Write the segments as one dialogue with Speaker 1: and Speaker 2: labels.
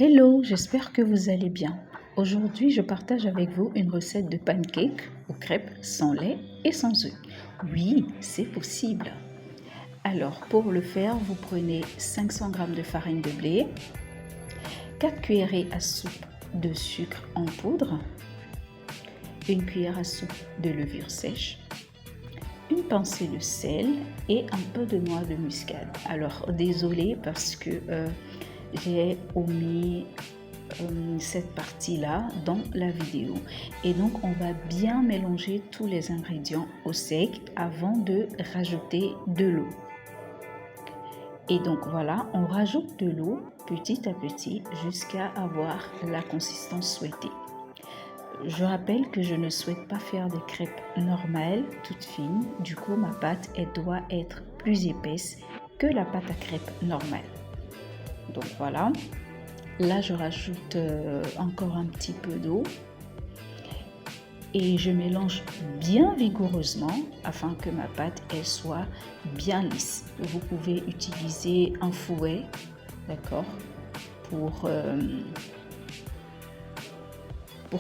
Speaker 1: Hello, j'espère que vous allez bien. Aujourd'hui, je partage avec vous une recette de pancakes aux crêpes sans lait et sans œufs. Oui, c'est possible. Alors, pour le faire, vous prenez 500 g de farine de blé, 4 cuillerées à soupe de sucre en poudre, une cuillère à soupe de levure sèche, une pincée de sel et un peu de noix de muscade. Alors, désolé parce que j'ai omis cette partie-là dans la vidéo. Et donc, on va bien mélanger tous les ingrédients au sec avant de rajouter de l'eau. Et donc, voilà, on rajoute de l'eau petit à petit jusqu'à avoir la consistance souhaitée. Je rappelle que je ne souhaite pas faire des crêpes normales, toutes fines. Du coup, ma pâte, elle doit être plus épaisse que la pâte à crêpes normale. Donc, voilà. Là, je rajoute encore un petit peu d'eau et je mélange bien vigoureusement afin que ma pâte elle soit bien lisse. Vous pouvez utiliser un fouet, d'accord, pour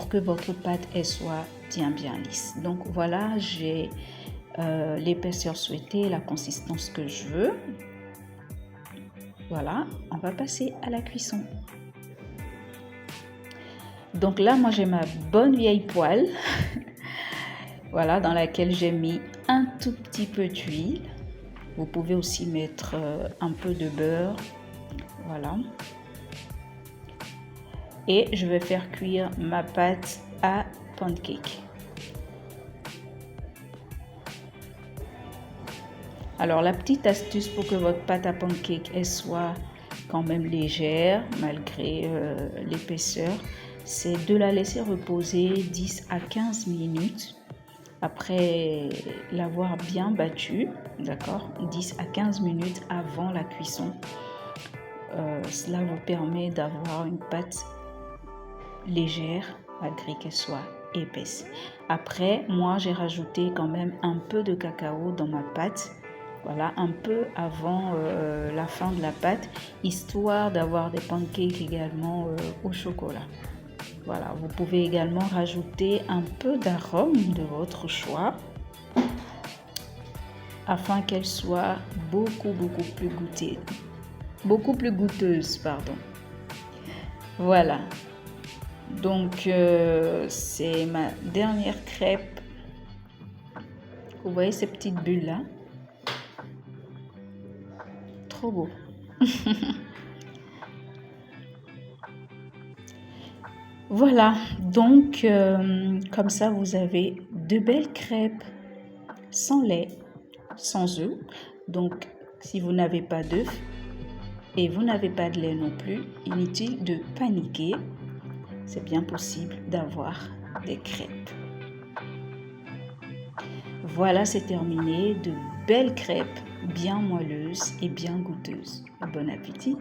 Speaker 1: que votre pâte elle soit bien lisse. Donc voilà, j'ai l'épaisseur souhaitée, la consistance que je veux. Voilà, on va passer à la cuisson. Donc là, moi j'ai ma bonne vieille poêle, voilà, dans laquelle j'ai mis un tout petit peu d'huile. Vous pouvez aussi mettre un peu de beurre, voilà. Et je vais faire cuire ma pâte à pancake. Alors la petite astuce pour que votre pâte à pancake elle soit quand même légère malgré l'épaisseur, c'est de la laisser reposer 10 à 15 minutes après l'avoir bien battue, d'accord, 10 à 15 minutes avant la cuisson. Cela vous permet d'avoir une pâte légère malgré qu'elle soit épaisse. Après, moi j'ai rajouté quand même un peu de cacao dans ma pâte. Voilà, un peu avant la fin de la pâte, histoire d'avoir des pancakes également au chocolat. Voilà, vous pouvez également rajouter un peu d'arôme de votre choix afin qu'elle soit beaucoup plus goûteuse, pardon. Voilà. Donc, c'est ma dernière crêpe. Vous voyez ces petites bulles là? Trop beau. Voilà, donc comme ça vous avez de belles crêpes sans lait, sans œufs. Donc si vous n'avez pas d'œufs et vous n'avez pas de lait non plus, inutile de paniquer. C'est bien possible d'avoir des crêpes. Voilà, c'est terminé. De belles crêpes bien moelleuses et bien goûteuses. Bon appétit!